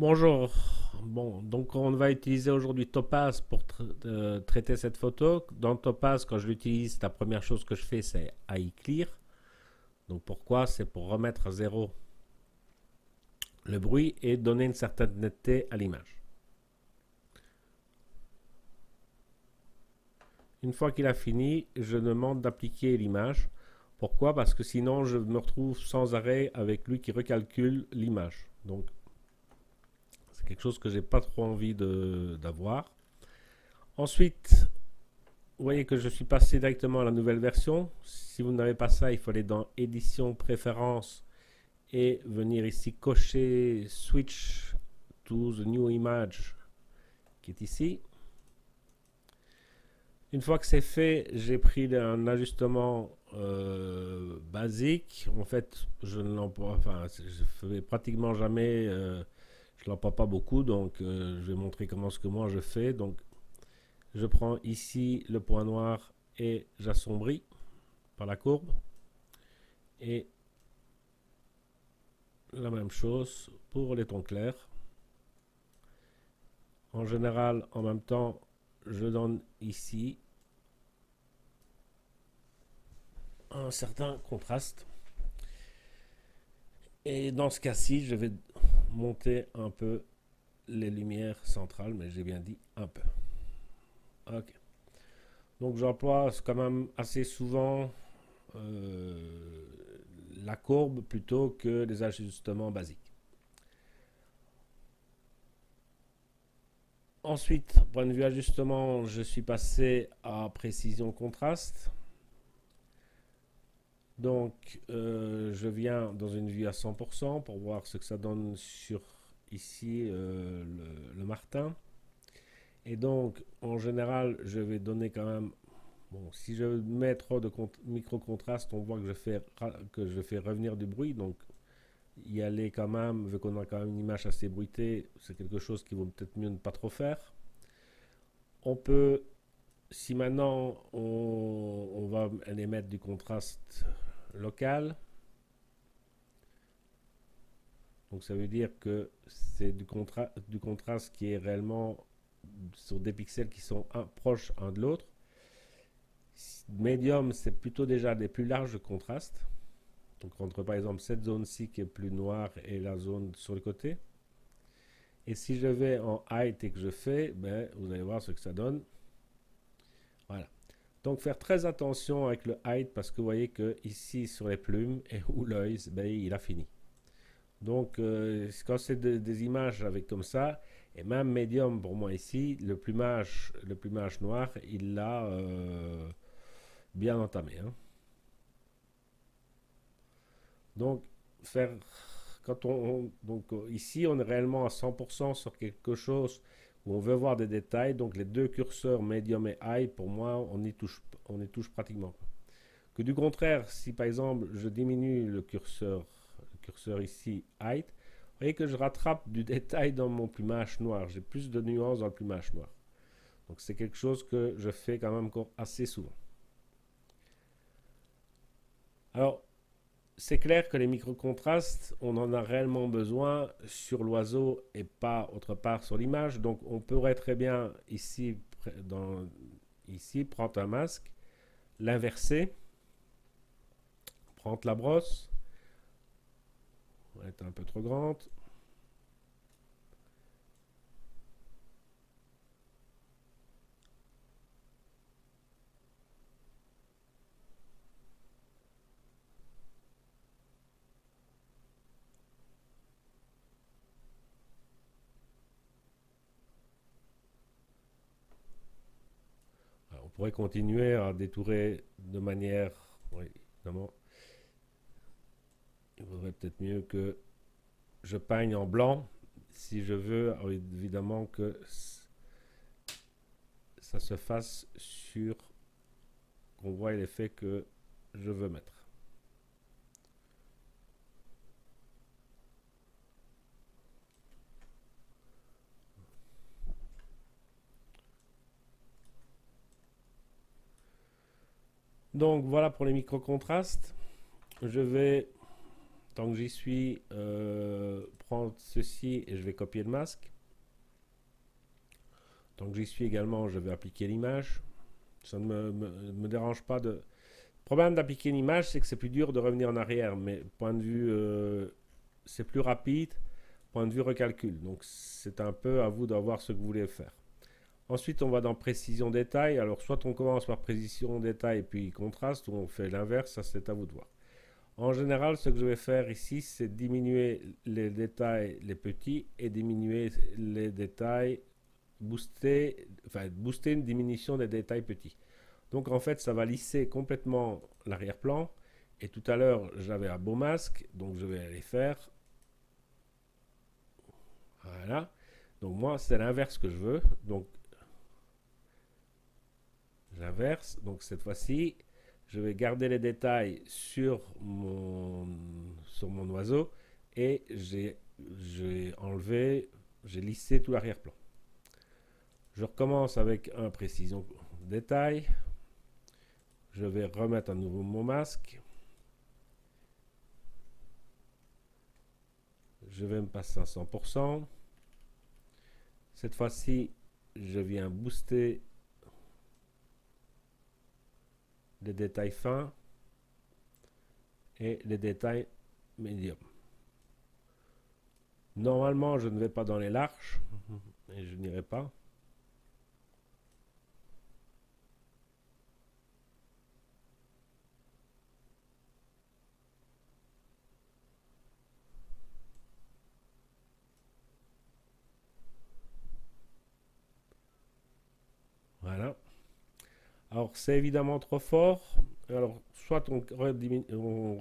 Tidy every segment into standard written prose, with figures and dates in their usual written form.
Bonjour. Bon, donc on va utiliser aujourd'hui Topaz pour traiter cette photo. Dans Topaz, quand je l'utilise, la première chose que je fais, c'est AI Clear. Donc pourquoi? C'est pour remettre à zéro le bruit et donner une certaine netteté à l'image. Une fois qu'il a fini, je demande d'appliquer l'image. Pourquoi? Parce que sinon, je me retrouve sans arrêt avec lui qui recalcule l'image. Donc c'est quelque chose que j'ai pas trop envie d'avoir. Ensuite, vous voyez que je suis passé directement à la nouvelle version. Si vous n'avez pas ça, il faut aller dans Édition, Préférences et venir ici cocher Switch to the new image qui est ici. Une fois que c'est fait, j'ai pris un ajustement basique. En fait, je ne l'emploie, enfin, je fais pratiquement jamais, je l'emploie pas beaucoup, donc je vais montrer comment ce que moi je fais. Donc, je prends ici le point noir et j'assombris par la courbe. Et la même chose pour les tons clairs. En général, en même temps, je donne ici un certain contraste. Et dans ce cas-ci, je vais monter un peu les lumières centrales, mais j'ai bien dit un peu. Ok. Donc j'emploie quand même assez souvent la courbe plutôt que les ajustements basiques. Ensuite, point de vue ajustement, je suis passé à précision contraste. Donc, je viens dans une vue à 100% pour voir ce que ça donne sur ici le martin. Et donc, en général, je vais donner quand même. Bon, si je mets trop de micro-contraste, on voit que je fais revenir du bruit. Donc, y aller quand même, vu qu'on a quand même une image assez bruitée, c'est quelque chose qu'il vaut peut-être mieux ne pas trop faire. On peut, si maintenant on va aller mettre du contraste local, donc ça veut dire que c'est du contraste qui est réellement sur des pixels qui sont proches un de l'autre. Medium, c'est plutôt déjà des plus larges contrastes. Donc entre par exemple cette zone-ci qui est plus noire et la zone sur le côté. Et si je vais en height et que je fais, ben, vous allez voir ce que ça donne. Voilà. Donc faire très attention avec le height parce que vous voyez que ici sur les plumes et où l'œil, ben, il a fini. Donc, quand c'est des images avec comme ça, et même médium pour moi ici, le plumage noir, il l'a bien entamé. Hein. Donc, faire donc ici, on est réellement à 100% sur quelque chose où on veut voir des détails. Donc, les deux curseurs médium et high, pour moi, on y touche pratiquement pas. Que du contraire, si par exemple je diminue le curseur ici height, vous voyez que je rattrape du détail dans mon plumage noir. J'ai plus de nuances dans le plumage noir. Donc c'est quelque chose que je fais quand même encore assez souvent. Alors, c'est clair que les micro-contrastes, on en a réellement besoin sur l'oiseau et pas autre part sur l'image. Donc on pourrait très bien ici prendre un masque, l'inverser, prendre la brosse, elle est un peu trop grande. Alors, on pourrait continuer à détourer de manière. Oui, évidemment. Il vaudrait peut-être mieux que je peigne en blanc si je veux évidemment que ça se fasse sur qu'on voit l'effet que je veux mettre. Donc voilà pour les micro-contrastes. Je vais tant que j'y suis, prendre ceci et je vais copier le masque. Tant que j'y suis également, je vais appliquer l'image. Ça ne me dérange pas de... Le problème d'appliquer une image, c'est que c'est plus dur de revenir en arrière, mais point de vue, c'est plus rapide, point de vue recalcul. Donc c'est un peu à vous d'avoir ce que vous voulez faire. Ensuite, on va dans précision détail. Alors soit on commence par précision détail et puis contraste, ou on fait l'inverse, ça c'est à vous de voir. En général, ce que je vais faire ici, c'est diminuer les détails les petits et diminuer les détails, booster une diminution des détails petits. Donc en fait, ça va lisser complètement l'arrière-plan. Et tout à l'heure, j'avais un beau masque, donc je vais aller faire. Voilà. Donc moi, c'est l'inverse que je veux. Donc j'inverse. Donc cette fois-ci, je vais garder les détails sur mon oiseau et j'ai enlevé, j'ai lissé tout l'arrière-plan. Je recommence avec un précision détail. Je vais remettre à nouveau mon masque. Je vais me passer à 100%. Cette fois-ci, je viens booster les détails fins et les détails médiums. Normalement, je ne vais pas dans les larges et je n'irai pas. Voilà. Alors, c'est évidemment trop fort. Alors, soit on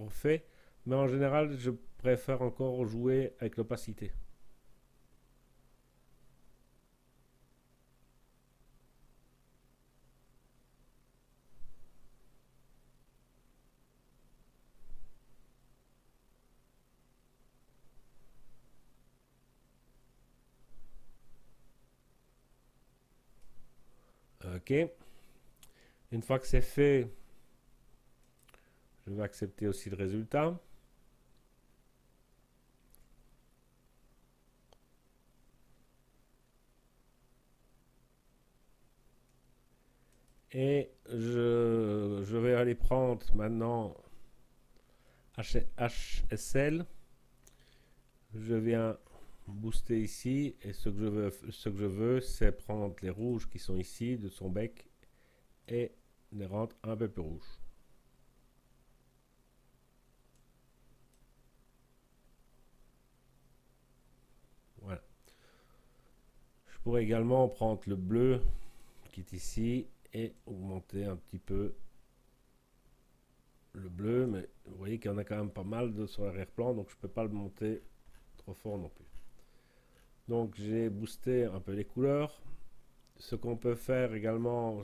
refait, mais en général, je préfère encore jouer avec l'opacité. Ok. Une fois que c'est fait, je vais accepter aussi le résultat. Et je vais aller prendre maintenant HSL. Je viens booster ici et ce que je veux, c'est prendre les rouges qui sont ici de son bec et les rendre un peu plus rouges. Voilà. Je pourrais également prendre le bleu qui est ici et augmenter un petit peu le bleu, mais vous voyez qu'il y en a quand même pas mal sur l'arrière-plan, donc je ne peux pas le monter trop fort non plus. Donc j'ai boosté un peu les couleurs. Ce qu'on peut faire également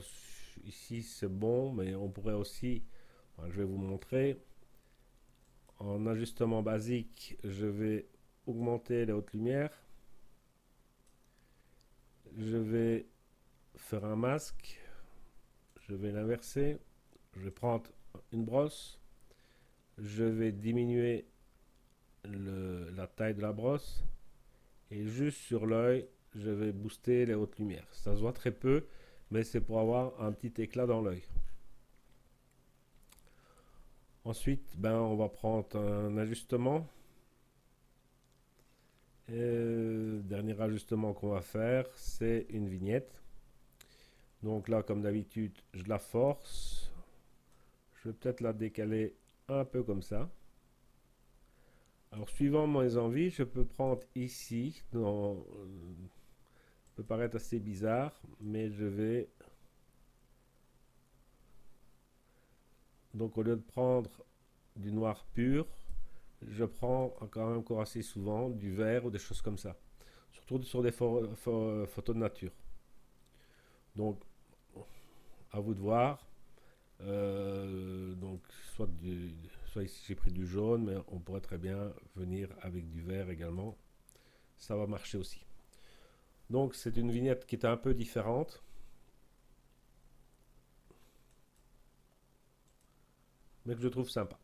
ici, c'est bon, mais on pourrait aussi, je vais vous montrer, en ajustement basique, je vais augmenter les hautes lumières. Je vais faire un masque. Je vais l'inverser. Je vais prendre une brosse. Je vais diminuer la taille de la brosse. Et juste sur l'œil, je vais booster les hautes lumières. Ça se voit très peu, mais c'est pour avoir un petit éclat dans l'œil. Ensuite, on va prendre un ajustement. Et dernier ajustement qu'on va faire, c'est une vignette. Donc là, comme d'habitude, je la force. Je vais peut-être la décaler un peu comme ça. Alors, suivant mes envies, je peux prendre ici, ça peut paraître assez bizarre, mais je vais... Donc, au lieu de prendre du noir pur, je prends quand même encore assez souvent du vert ou des choses comme ça. Surtout sur des photos de nature. Donc, à vous de voir. Donc, soit ici j'ai pris du jaune, mais on pourrait très bien venir avec du vert également. Ça va marcher aussi. Donc, c'est une vignette qui est un peu différente. Mais que je trouve sympa.